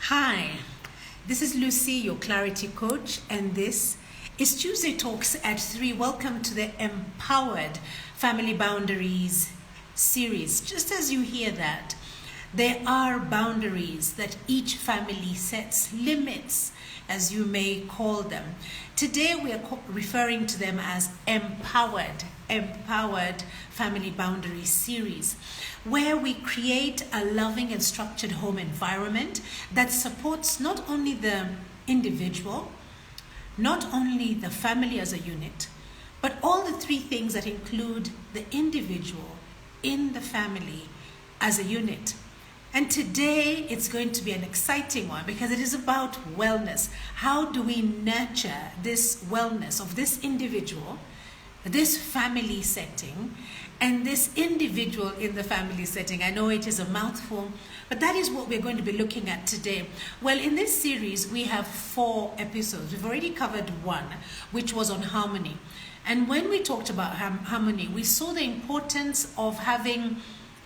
Hi, this is Lucy, your clarity coach, and this is Tuesday Talks at 3. Welcome to the Empowered Family Boundaries series. Just as you hear that, there are boundaries that each family sets, limits, as you may call them. Today we are referring to them as Empowered Family Boundaries series, where we create a loving and structured home environment that supports not only the individual, not only the family as a unit, but all the three things that include the individual in the family as a unit. And today it's going to be an exciting one because it is about wellness. How do we nurture this wellness of this individual, this family setting, and this individual in the family setting? I know it is a mouthful, but that is what we're going to be looking at today. Well, in this series, we have 4 episodes. We've already covered one, which was on harmony. And when we talked about harmony, we saw the importance of having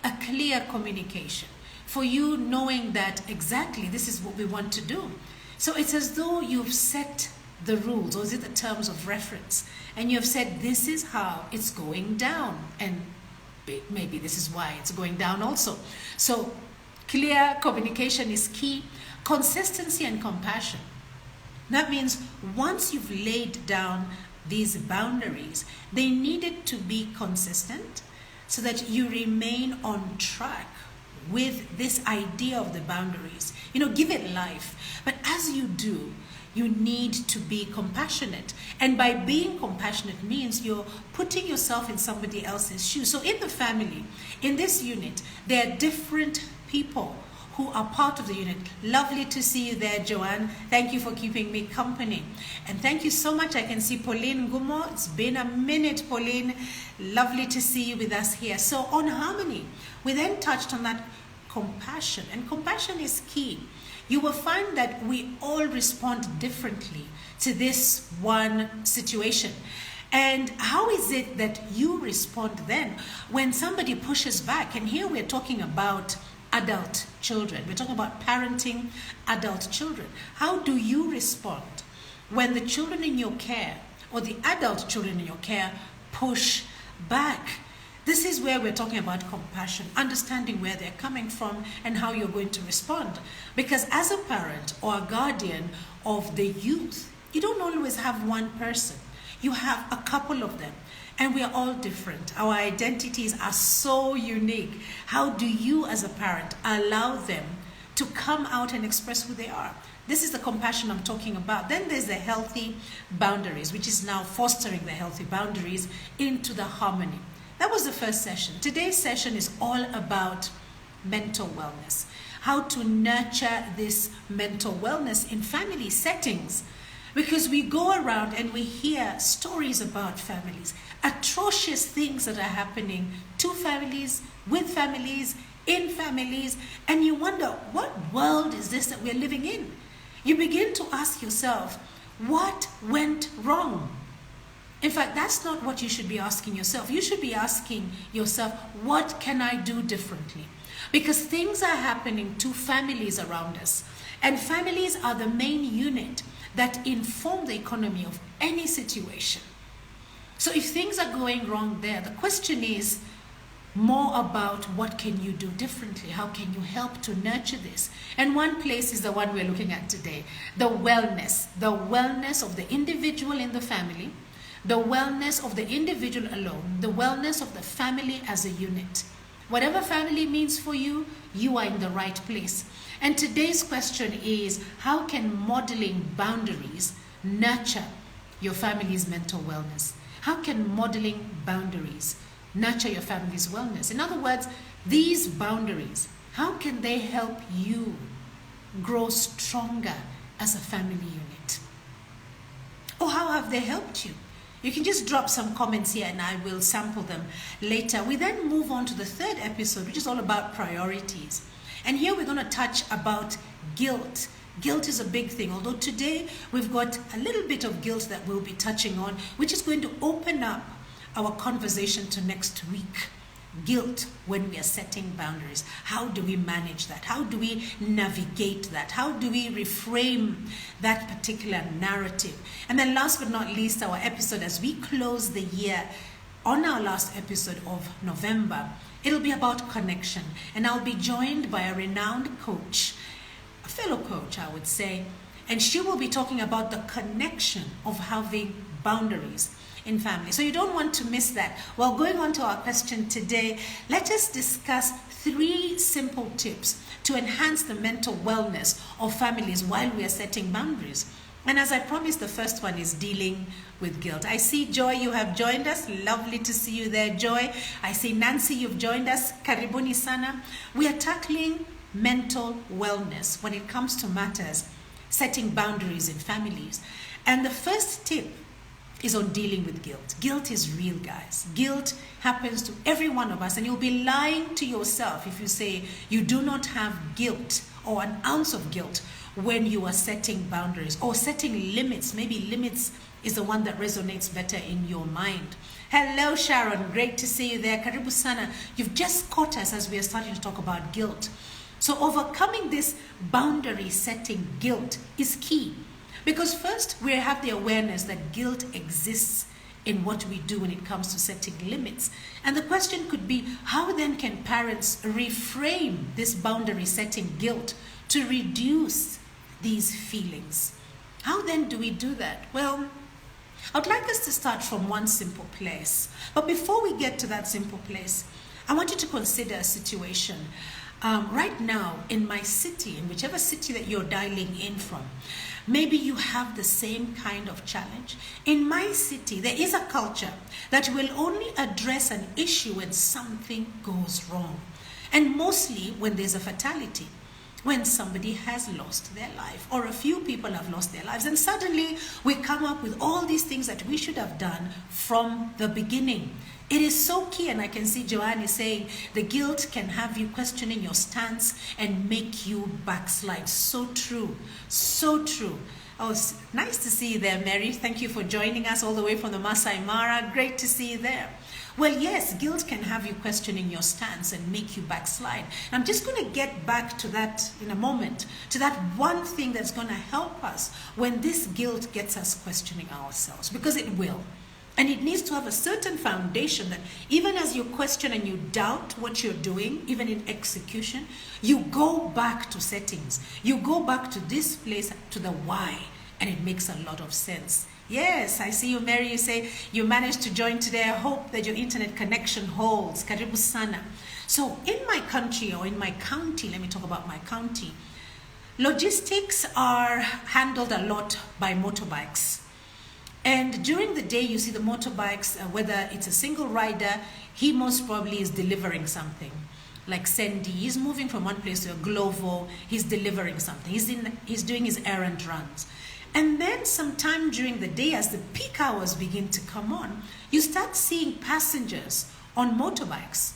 a clear communication, for you knowing that exactly this is what we want to do. So it's as though you've set the rules, or is it the terms of reference, and you've said this is how it's going down, and maybe this is why it's going down also. So clear communication is key. Consistency and compassion. That means once you've laid down these boundaries, they needed to be consistent so that you remain on track with this idea of the boundaries. Give it life. But as you do, you need to be compassionate. And by being compassionate means you're putting yourself in somebody else's shoes. So in the family, in this unit, there are different people who are part of the unit. Lovely to see you there, Joanne. Thank you for keeping me company. And thank you so much. I can see Pauline Gumo. It's been a minute, Pauline. Lovely to see you with us here. So on harmony, we then touched on that compassion. And compassion is key. You will find that we all respond differently to this one situation. And how is it that you respond then when somebody pushes back? And here we're talking about adult children. We're talking about parenting adult children. How do you respond when the children in your care or the adult children in your care push back? This is where we're talking about compassion, understanding where they're coming from and how you're going to respond. Because as a parent or a guardian of the youth, you don't always have one person. You have a couple of them. And we are all different. Our identities are so unique. How do you as a parent allow them to come out and express who they are? This is the compassion I'm talking about. Then there's the healthy boundaries, which is now fostering the healthy boundaries into the harmony. That was the first session. Today's session is all about mental wellness. How to nurture this mental wellness in family settings. Because we go around and we hear stories about families, atrocious things that are happening to families, with families, in families, and you wonder, what world is this that we're living in? You begin to ask yourself, what went wrong? In fact, that's not what you should be asking yourself. You should be asking yourself, what can I do differently? Because things are happening to families around us, and families are the main unit that inform the economy of any situation. So if things are going wrong there, the question is more about what can you do differently? How can you help to nurture this? And one place is the one we're looking at today, the wellness of the individual in the family, the wellness of the individual alone, the wellness of the family as a unit. Whatever family means for you, you are in the right place. And today's question is, how can modeling boundaries nurture your family's mental wellness? How can modeling boundaries nurture your family's wellness? In other words, these boundaries, how can they help you grow stronger as a family unit? Or how have they helped you? You can just drop some comments here and I will sample them later. We then move on to the third episode, which is all about priorities. And here we're going to touch about guilt. Guilt is a big thing, although today we've got a little bit of guilt that we'll be touching on, which is going to open up our conversation to next week. guilt when we are setting boundaries. How do we manage that? How do we navigate that? How do we reframe that particular narrative? And then last but not least, our episode as we close the year, on our last episode of November, it'll be about connection. And I'll be joined by a renowned coach, a fellow coach, I would say, and she will be talking about the connection of having boundaries in family. So you don't want to miss that. Well, going on to our question today, let us discuss 3 simple tips to enhance the mental wellness of families while we are setting boundaries. And as I promised, the first one is dealing with guilt. I see Joy, you have joined us. Lovely to see you there, Joy. I see Nancy, you've joined us. Karibuni sana. We are tackling mental wellness when it comes to matters setting boundaries in families. And the first tip is on dealing with guilt. Guilt is real, guys. Guilt happens to every one of us, and you'll be lying to yourself if you say you do not have guilt or an ounce of guilt when you are setting boundaries or setting limits. Maybe limits is the one that resonates better in your mind. Hello, Sharon. Great to see you there. Karibu sana. You've just caught us as we are starting to talk about guilt. So overcoming this boundary setting guilt is key. Because first, we have the awareness that guilt exists in what we do when it comes to setting limits. And the question could be, how then can parents reframe this boundary setting guilt to reduce these feelings? How then do we do that? Well, I'd like us to start from one simple place. But before we get to that simple place, I want you to consider a situation. Right now, in my city, in whichever city that you're dialing in from, maybe you have the same kind of challenge. In my city, there is a culture that will only address an issue when something goes wrong. And mostly when there's a fatality, when somebody has lost their life or a few people have lost their lives. And suddenly we come up with all these things that we should have done from the beginning. It is so key, and I can see Joanne is saying the guilt can have you questioning your stance and make you backslide. So true, so true. Oh, nice to see you there, Mary. Thank you for joining us all the way from the Masai Mara. Great to see you there. Well, yes, guilt can have you questioning your stance and make you backslide. I'm just going to get back to that in a moment, to that one thing that's going to help us when this guilt gets us questioning ourselves, because it will. And it needs to have a certain foundation that even as you question and you doubt what you're doing, even in execution, you go back to settings. You go back to this place, to the why, and it makes a lot of sense. Yes, I see you, Mary. You say you managed to join today. I hope that your internet connection holds. Karibu sana. So in my country, or in my county, let me talk about my county, logistics are handled a lot by motorbikes. And during the day, you see the motorbikes, whether it's a single rider, he most probably is delivering something. Like Sandy, he's moving from one place to a Glovo, he's delivering something. He's doing his errand runs. And then sometime during the day, as the peak hours begin to come on, you start seeing passengers on motorbikes.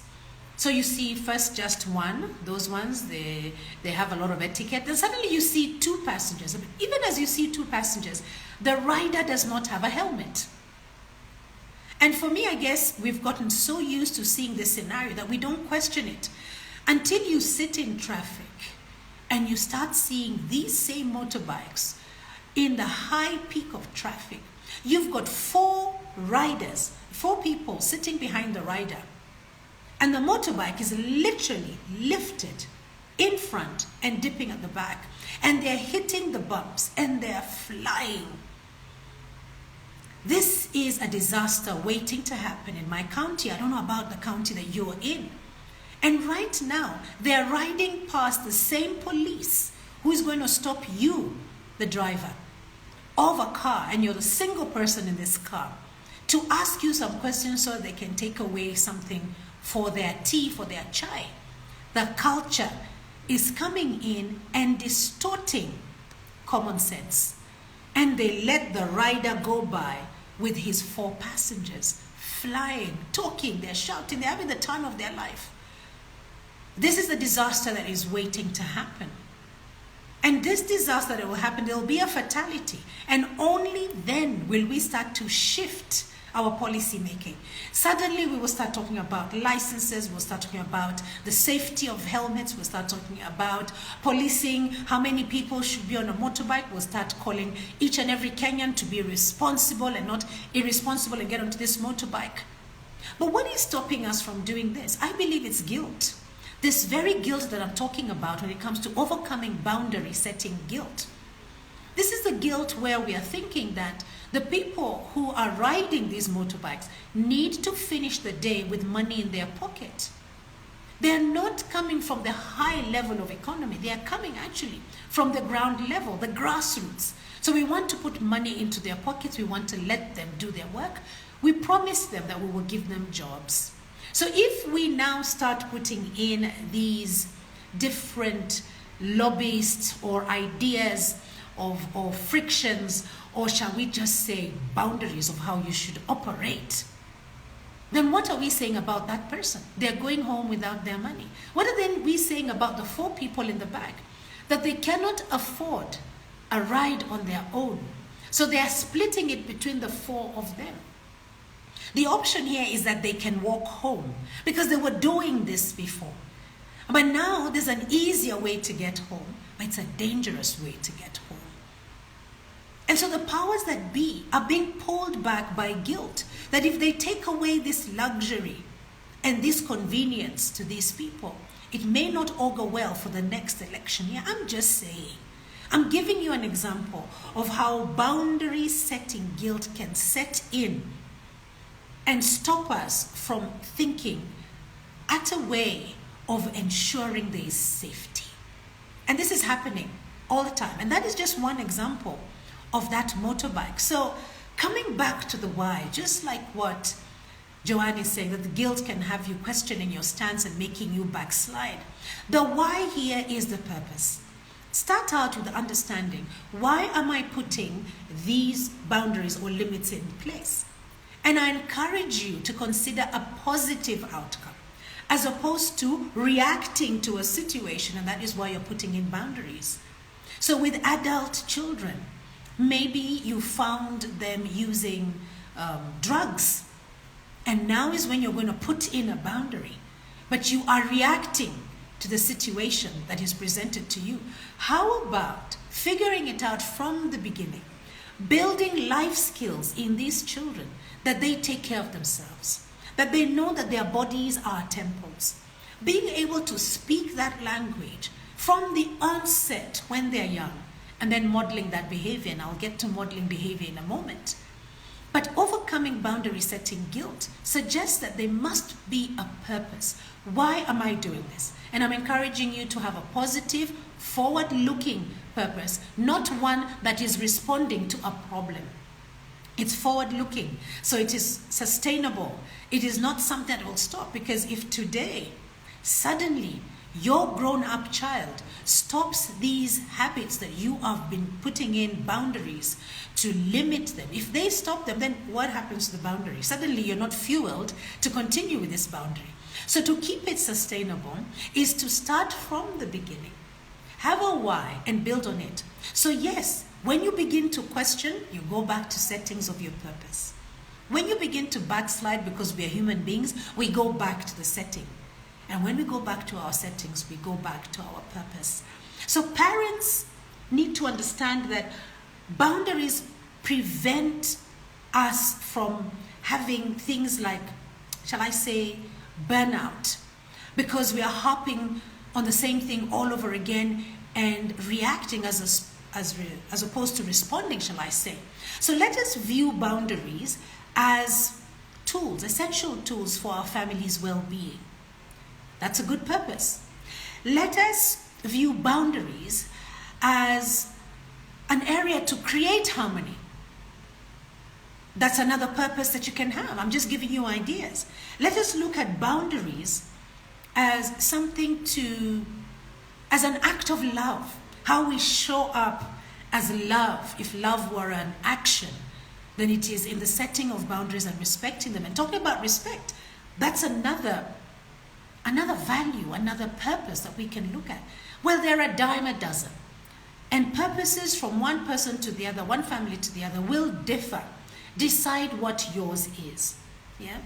So you see first just one, those ones, they have a lot of etiquette. Then suddenly you see 2 passengers. Even as you see 2 passengers, the rider does not have a helmet. And for me, I guess we've gotten so used to seeing this scenario that we don't question it until you sit in traffic and you start seeing these same motorbikes in the high peak of traffic. You've got 4 riders, 4 people sitting behind the rider. And the motorbike is literally lifted in front and dipping at the back. And they're hitting the bumps and they're flying. This is a disaster waiting to happen in my county. I don't know about the county that you're in. And right now, they're riding past the same police who is going to stop you, the driver, of a car, and you're the single person in this car, to ask you some questions so they can take away something for their tea, for their chai. The culture is coming in and distorting common sense. And they let the rider go by with his 4 passengers, flying, talking, they're shouting, they're having the time of their life. This is the disaster that is waiting to happen. And this disaster that will happen, there will be a fatality. And only then will we start to shift our policy making. Suddenly we will start talking about licenses, we'll start talking about the safety of helmets, we'll start talking about policing, how many people should be on a motorbike, we'll start calling each and every Kenyan to be responsible and not irresponsible and get onto this motorbike. But what is stopping us from doing this? I believe it's guilt. This very guilt that I'm talking about when it comes to overcoming boundary setting guilt. This is the guilt where we are thinking that the people who are riding these motorbikes need to finish the day with money in their pocket. They are not coming from the high level of economy. They are coming actually from the ground level, the grassroots. So we want to put money into their pockets. We want to let them do their work. We promise them that we will give them jobs. So if we now start putting in these different lobbyists or ideas of frictions, or shall we just say boundaries of how you should operate, then what are we saying about that person? They're going home without their money. What are then we saying about the 4 people in the back? That they cannot afford a ride on their own. So they are splitting it between the 4 of them. The option here is that they can walk home because they were doing this before. But now there's an easier way to get home, but it's a dangerous way to get home. And so the powers that be are being pulled back by guilt, that if they take away this luxury and this convenience to these people, it may not augur well for the next election year. I'm just saying. I'm giving you an example of how boundary setting guilt can set in and stop us from thinking at a way of ensuring there is safety. And this is happening all the time. And that is just one example of that motorbike. So coming back to the why, just like what Joanne is saying, that the guilt can have you questioning your stance and making you backslide. The why here is the purpose. Start out with the understanding, why am I putting these boundaries or limits in place? And I encourage you to consider a positive outcome as opposed to reacting to a situation, and that is why you're putting in boundaries. So with adult children, maybe you found them using drugs, and now is when you're going to put in a boundary, but you are reacting to the situation that is presented to you. How about figuring it out from the beginning, building life skills in these children, that they take care of themselves, that they know that their bodies are temples, being able to speak that language from the onset when they're young, and then modeling that behavior. And I'll get to modeling behavior in a moment. But overcoming boundary setting guilt suggests that there must be a purpose. Why am I doing this? And I'm encouraging you to have a positive, forward-looking purpose, not one that is responding to a problem. It's forward-looking, so it is sustainable. It is not something that will stop, because if today, suddenly, your grown-up child stops these habits that you have been putting in boundaries to limit them, if they stop them, then what happens to the boundary? Suddenly you're not fueled to continue with this boundary. So to keep it sustainable is to start from the beginning. Have a why and build on it. So yes, when you begin to question, you go back to settings of your purpose. When you begin to backslide, because we are human beings, we go back to the setting. And when we go back to our settings, we go back to our purpose. So parents need to understand that boundaries prevent us from having things like, shall I say, burnout, because we are harping on the same thing all over again and reacting as opposed to responding, shall I say. So let us view boundaries as tools, essential tools for our family's well-being. That's a good purpose. Let us view boundaries as an area to create harmony. That's another purpose that you can have. I'm just giving you ideas. Let us look at boundaries as something as an act of love. How we show up as love. If love were an action, then it is in the setting of boundaries and respecting them. And talking about respect, that's another value, another purpose that we can look at. Well, there are a dime a dozen. And purposes from one person to the other, one family to the other, will differ. Decide what yours is. Yeah?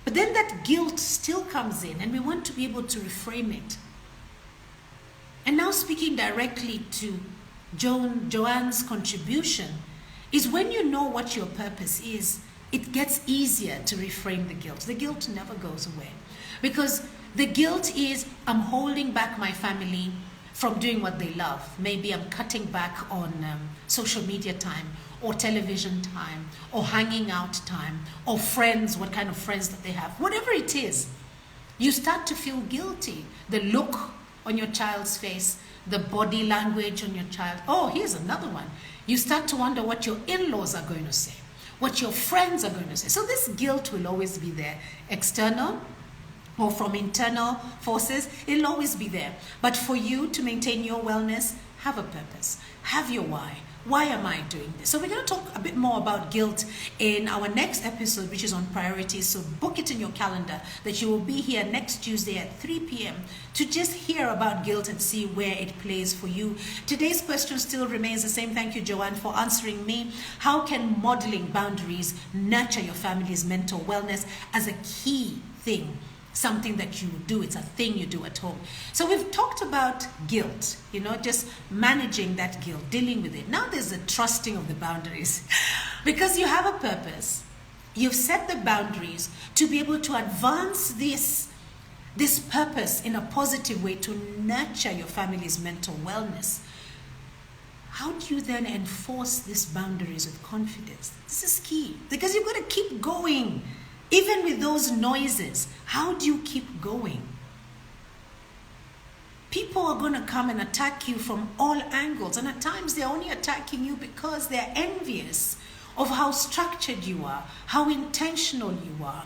But then that guilt still comes in, and we want to be able to reframe it. And now speaking directly to Joanne's contribution, is when you know what your purpose is, it gets easier to reframe the guilt. The guilt never goes away. Because the guilt is, I'm holding back my family from doing what they love. Maybe I'm cutting back on social media time, or television time, or hanging out time, or friends, what kind of friends that they have. Whatever it is, you start to feel guilty. The look on your child's face, the body language on your child. Oh, here's another one. You start to wonder what your in-laws are going to say, what your friends are going to say. So this guilt will always be there, external or from internal forces, it'll always be there. But for you to maintain your wellness, have a purpose, have your why. Why am I doing this? So we're going to talk a bit more about guilt in our next episode, which is on priorities. So book it in your calendar that you will be here next Tuesday at 3 p.m. to just hear about guilt and see where it plays for you. Today's question still remains the same. Thank you, Joanne, for answering me. How can modeling boundaries nurture your family's mental wellness as a key thing? Something that you do, it's a thing you do at home. So we've talked about guilt, just managing that guilt, dealing with it. Now there's the trusting of the boundaries. Because you have a purpose, you've set the boundaries to be able to advance this purpose in a positive way to nurture your family's mental wellness. How do you then enforce these boundaries with confidence? This is key, because you've got to keep going. Even with those noises, how do you keep going? People are going to come and attack you from all angles. And at times they're only attacking you because they're envious of how structured you are, how intentional you are.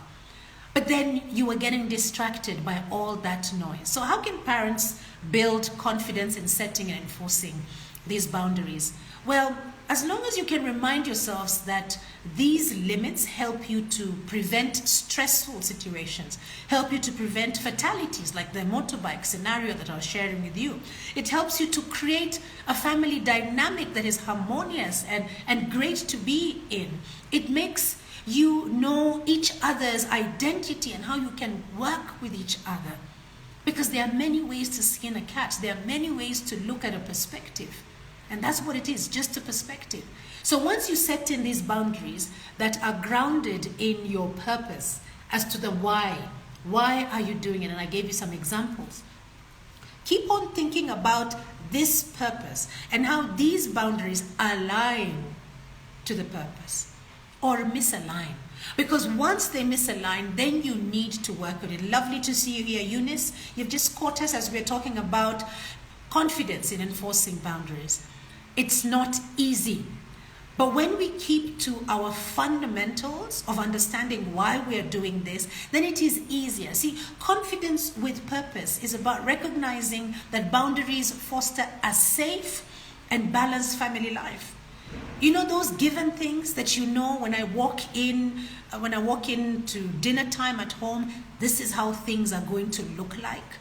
But then you are getting distracted by all that noise. So how can parents build confidence in setting and enforcing these boundaries? Well, as long as you can remind yourselves that these limits help you to prevent stressful situations, help you to prevent fatalities like the motorbike scenario that I was sharing with you. It helps you to create a family dynamic that is harmonious and great to be in. It makes you know each other's identity and how you can work with each other. Because there are many ways to skin a cat. There are many ways to look at a perspective. And that's what it is, just a perspective. So once you set in these boundaries that are grounded in your purpose as to the why are you doing it? And I gave you some examples. Keep on thinking about this purpose and how these boundaries align to the purpose or misalign. Because once they misalign, then you need to work with it. Lovely to see you here, Eunice. You've just caught us as we're talking about confidence in enforcing boundaries. It's not easy. But when we keep to our fundamentals of understanding why we are doing this, then it is easier. See, confidence with purpose is about recognizing that boundaries foster a safe and balanced family life. Those given things that when I walk into dinner time at home, this is how things are going to look like.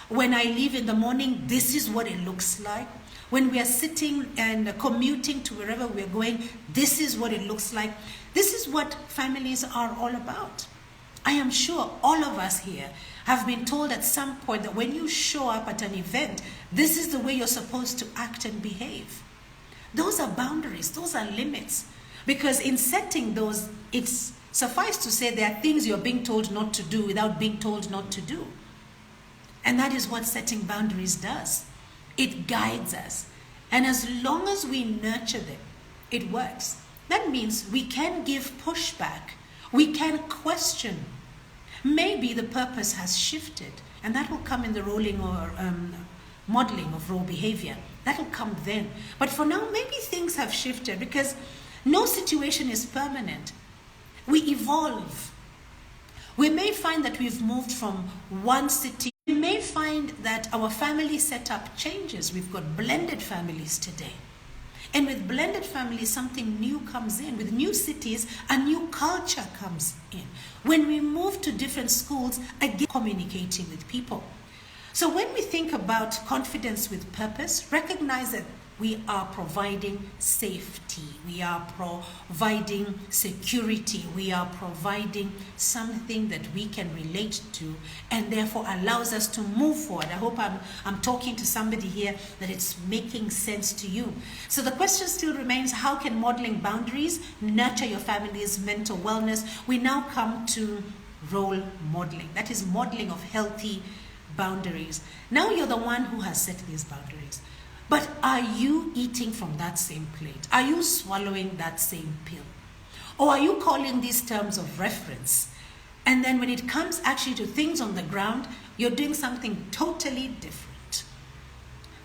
When I leave in the morning, this is what it looks like. When we are sitting and commuting to wherever we're going, this is what it looks like. This is what families are all about. I am sure all of us here have been told at some point that when you show up at an event, this is the way you're supposed to act and behave. Those are boundaries, those are limits. Because in setting those, it's suffice to say there are things you're being told not to do without being told not to do. And that is what setting boundaries does. It guides us. And as long as we nurture them, it works. That means we can give pushback. We can question. Maybe the purpose has shifted, and that will come in the rolling or modeling of role behavior. That will come then. But for now, maybe things have shifted because no situation is permanent. We evolve. We may find that we've moved from one city. We may find that our family setup changes. We've got blended families today. And with blended families, something new comes in. With new cities, a new culture comes in. When we move to different schools, again, communicating with people. So when we think about confidence with purpose, recognize that We are providing safety. We are providing security. We are providing something that we can relate to and therefore allows us to move forward. I hope I'm talking to somebody here that it's making sense to you. So the question still remains, how can modeling boundaries nurture your family's mental wellness? We now come to role modeling. That is modeling of healthy boundaries. Now you're the one who has set these boundaries. But are you eating from that same plate? Are you swallowing that same pill? Or are you calling these terms of reference? And then when it comes actually to things on the ground, you're doing something totally different.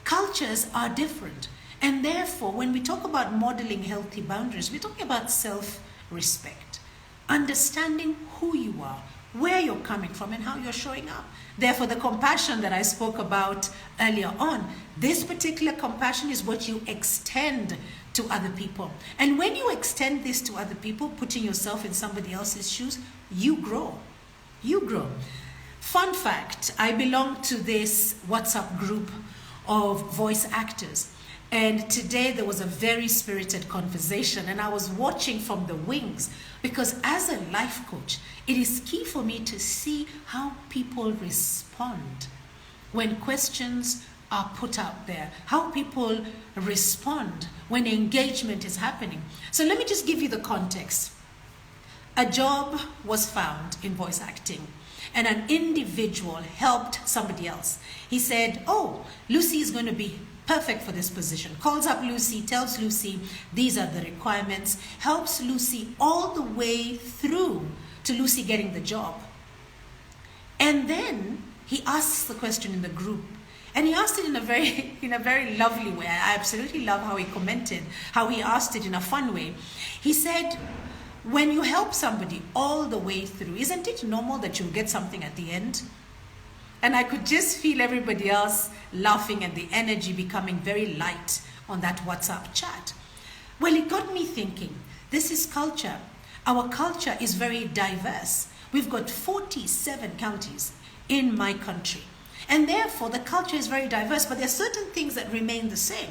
Cultures are different. And therefore, when we talk about modeling healthy boundaries, we're talking about self-respect, understanding who you are, where you're coming from, and how you're showing up. Therefore, the compassion that I spoke about earlier on, this particular compassion is what you extend to other people. And when you extend this to other people, putting yourself in somebody else's shoes, you grow. You grow. Fun fact, I belong to this WhatsApp group of voice actors. And today there was a very spirited conversation, and I was watching from the wings because as a life coach, it is key for me to see how people respond when questions are put out there, how people respond when engagement is happening. So let me just give you the context. A job was found in voice acting, and an individual helped somebody else. He said, oh, Lucy is going to be perfect for this position. Calls up Lucy, tells Lucy these are the requirements, helps Lucy all the way through to Lucy getting the job. And then he asks the question in the group, and he asked it in a very lovely way. I absolutely love how he commented, how he asked it in a fun way. He said, when you help somebody all the way through, isn't it normal that you'll get something at the end? And I could just feel everybody else laughing and the energy becoming very light on that WhatsApp chat. Well, it got me thinking, this is culture. Our culture is very diverse. We've got 47 counties in my country. And therefore, the culture is very diverse, but there are certain things that remain the same.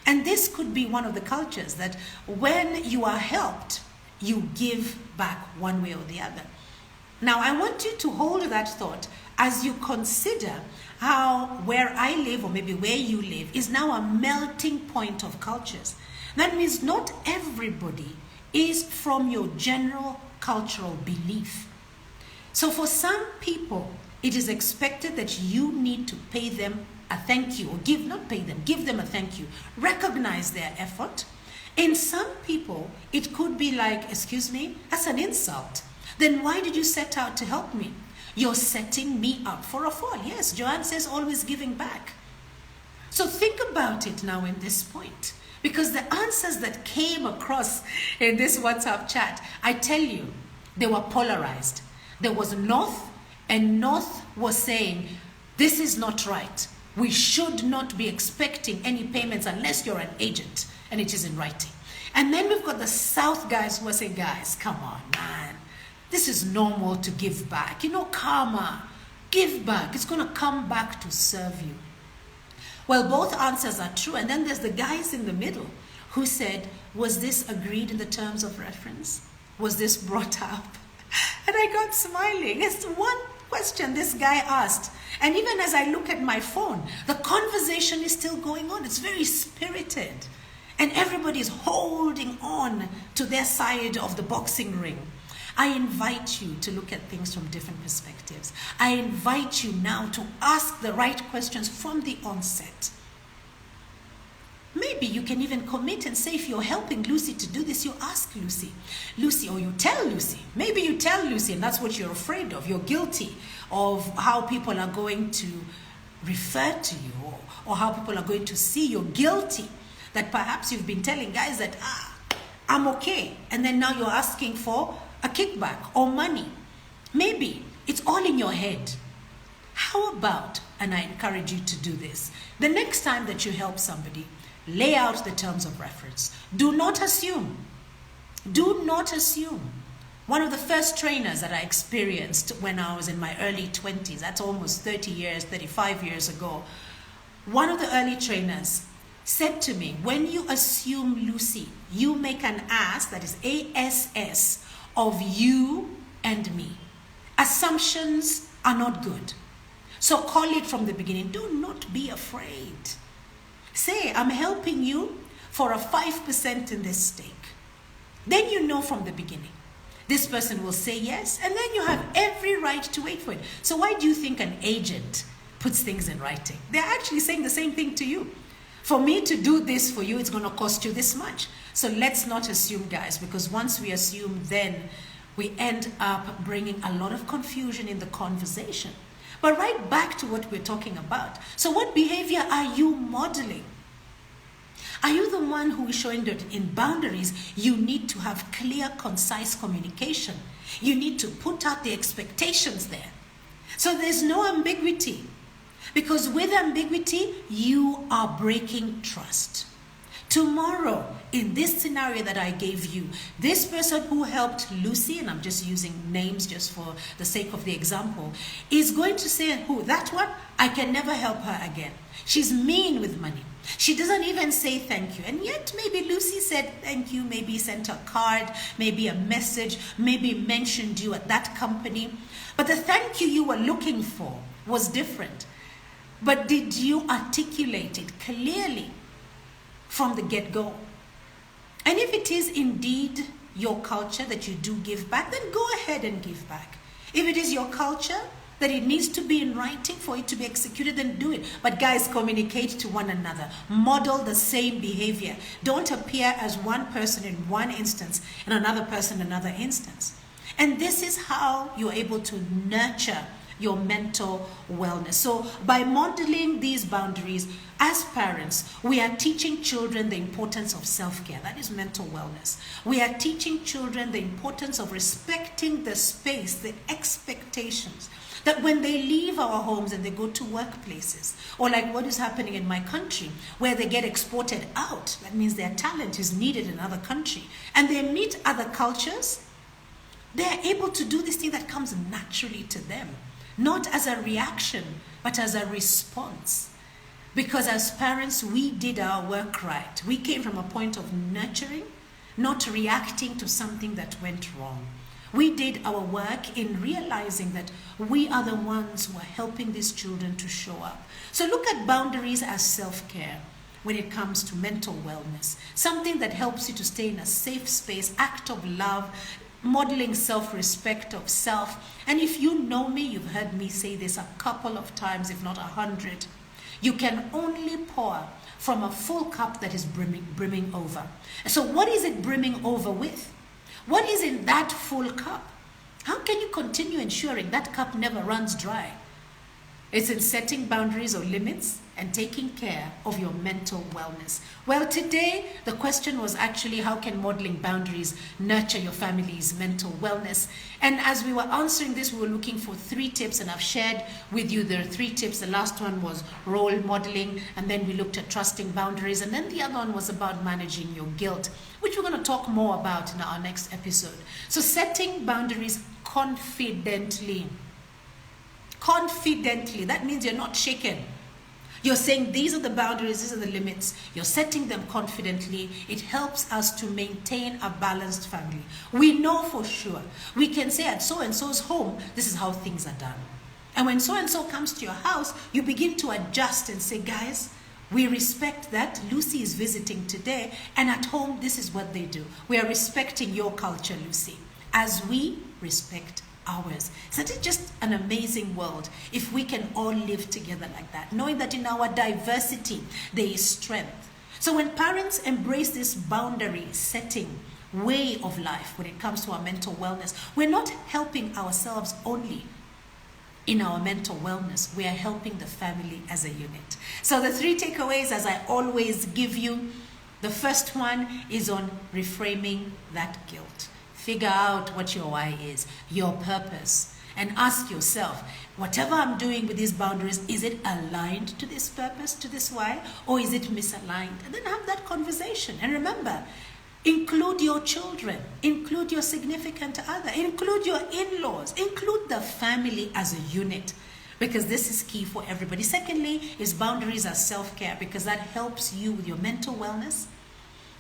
And this could be one of the cultures that when you are helped, you give back one way or the other. Now, I want you to hold that thought as you consider how where I live, or maybe where you live, is now a melting point of cultures. That means not everybody is from your general cultural belief. So for some people, it is expected that you need to pay them a thank you, or give them a thank you. Recognize their effort. In some people, it could be like, excuse me, that's an insult. Then why did you set out to help me? You're setting me up for a fall. Yes, Joanne says always giving back. So think about it now in this point. Because the answers that came across in this WhatsApp chat, I tell you, they were polarized. There was North, and North was saying, this is not right. We should not be expecting any payments unless you're an agent and it is in writing. And then we've got the South guys who are saying, guys, come on, man. This is normal to give back. You know, karma, give back. It's going to come back to serve you. Well, both answers are true. And then there's the guys in the middle who said, was this agreed in the terms of reference? Was this brought up? And I got smiling. It's one question this guy asked. And even as I look at my phone, the conversation is still going on. It's very spirited. And everybody is holding on to their side of the boxing ring. I invite you to look at things from different perspectives. I invite you now to ask the right questions from the onset. Maybe you can even commit and say, if you're helping Lucy to do this, you ask Lucy, or you tell Lucy. Maybe you tell Lucy, and that's what you're afraid of. You're guilty of how people are going to refer to you, or how people are going to see you. You're guilty that perhaps you've been telling guys that, I'm okay. And then now you're asking for a kickback or money. Maybe it's all in your head. How about, and I encourage you to do this, the next time that you help somebody, lay out the terms of reference. Do not assume. Do not assume. One of the first trainers that I experienced when I was in my early 20s, that's almost 30 years, 35 years ago, one of the early trainers said to me, when you assume, Lucy, you make an ass, that is ASS, of you and me. Assumptions are not good. So call it from the beginning. Do not be afraid. Say, I'm helping you for a 5% in this stake. Then you know from the beginning. This person will say yes, and then you have every right to wait for it. So why do you think an agent puts things in writing? They're actually saying the same thing to you. For me to do this for you, it's going to cost you this much. So let's not assume, guys, because once we assume, then we end up bringing a lot of confusion in the conversation. But right back to what we're talking about. So what behavior are you modeling? Are you the one who is showing that in boundaries, you need to have clear, concise communication? You need to put out the expectations there. So there's no ambiguity. Because with ambiguity, you are breaking trust. Tomorrow, in this scenario that I gave you, this person who helped Lucy, and I'm just using names just for the sake of the example, is going to say, who, that one, I can never help her again. She's mean with money. She doesn't even say thank you. And yet maybe Lucy said thank you, maybe sent a card, maybe a message, maybe mentioned you at that company. But the thank you were looking for was different. But did you articulate it clearly from the get-go? And if it is indeed your culture that you do give back, then go ahead and give back. If it is your culture that it needs to be in writing for it to be executed, then do it. But guys, communicate to one another. Model the same behavior. Don't appear as one person in one instance and another person in another instance. And this is how you're able to nurture your mental wellness. So by modeling these boundaries, as parents, we are teaching children the importance of self-care. That is mental wellness. We are teaching children the importance of respecting the space, the expectations, that when they leave our homes and they go to workplaces, or like what is happening in my country, where they get exported out, that means their talent is needed in another country, and they meet other cultures, they are able to do this thing that comes naturally to them. Not as a reaction, but as a response. Because as parents, we did our work right. We came from a point of nurturing, not reacting to something that went wrong. We did our work in realizing that we are the ones who are helping these children to show up. So look at boundaries as self-care when it comes to mental wellness. Something that helps you to stay in a safe space, act of love, modeling self-respect of self. And if you know me, you've heard me say this a couple of times, if not 100. You can only pour from a full cup that is brimming over. So what is it brimming over with? What is in that full cup? How can you continue ensuring that cup never runs dry? It's in setting boundaries or limits and taking care of your mental wellness. Well, today the question was actually, how can modeling boundaries nurture your family's mental wellness? And as we were answering this, we were looking for 3 tips, and I've shared with you there are 3 tips. The last one was role modeling, and then we looked at trusting boundaries, and then the other one was about managing your guilt, which we're going to talk more about in our next episode. So setting boundaries confidently. Confidently, that means you're not shaken. You're saying these are the boundaries, these are the limits. You're setting them confidently. It helps us to maintain a balanced family. We know for sure. We can say at so-and-so's home, this is how things are done. And when so-and-so comes to your house, you begin to adjust and say, guys, we respect that Lucy is visiting today, and at home, this is what they do. We are respecting your culture, Lucy, as we respect ours. Isn't it just an amazing world if we can all live together like that, knowing that in our diversity there is strength? So when parents embrace this boundary setting way of life when it comes to our mental wellness, we're not helping ourselves only in our mental wellness, we are helping the family as a unit. So the 3 takeaways, as I always give you, the first one is on reframing that guilt. Figure out what your why is, your purpose, and ask yourself, whatever I'm doing with these boundaries, is it aligned to this purpose, to this why, or is it misaligned? And then have that conversation. And remember, include your children, include your significant other, include your in-laws, include the family as a unit. because this is key for everybody. Secondly, is boundaries are self-care, because that helps you with your mental wellness.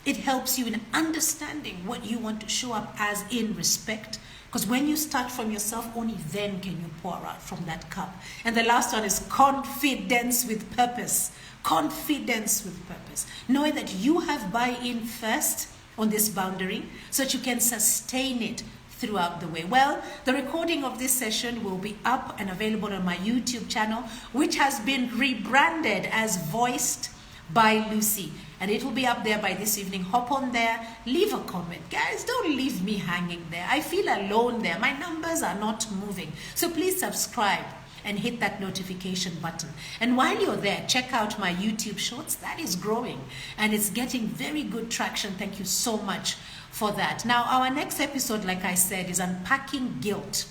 It helps you in understanding what you want to show up as in respect. Because when you start from yourself, only then can you pour out from that cup. And the last one is confidence with purpose. Confidence with purpose. Knowing that you have buy-in first on this boundary so that you can sustain it throughout the way. Well, the recording of this session will be up and available on my YouTube channel, which has been rebranded as Voiced by Lucy. And it will be up there by this evening. Hop on there, leave a comment. Guys, don't leave me hanging there. I feel alone there. My numbers are not moving. So please subscribe and hit that notification button. And while you're there, check out my YouTube shorts. That is growing and it's getting very good traction. Thank you so much for that. Now, our next episode, like I said, is unpacking guilt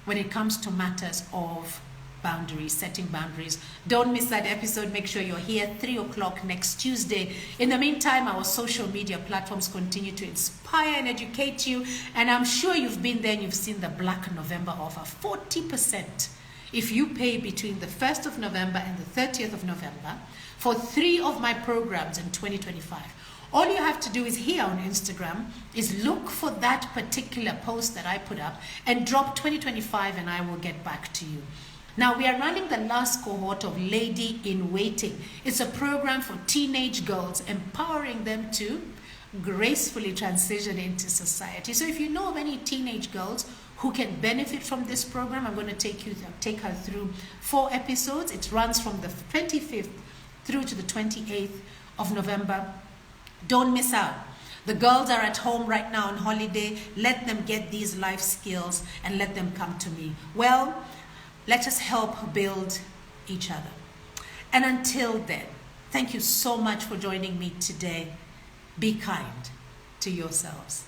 when it comes to matters of boundaries, setting boundaries. Don't miss that episode. Make sure you're here 3 o'clock next Tuesday. In the meantime, our social media platforms continue to inspire and educate you. And I'm sure you've been there and you've seen the Black November offer, 40%. If you pay between the 1st of November and the 30th of November for 3 of my programs in 2025, all you have to do is here on Instagram is look for that particular post that I put up and drop 2025 and I will get back to you. Now, we are running the last cohort of Lady in Waiting. It's a program for teenage girls, empowering them to gracefully transition into society. So if you know of any teenage girls who can benefit from this program, I'm going to take her through 4 episodes. It runs from the 25th through to the 28th of November. Don't miss out. The girls are at home right now on holiday. Let them get these life skills and let them come to me. Well, let us help build each other. And until then, thank you so much for joining me today. Be kind to yourselves.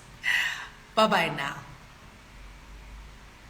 Bye-bye now.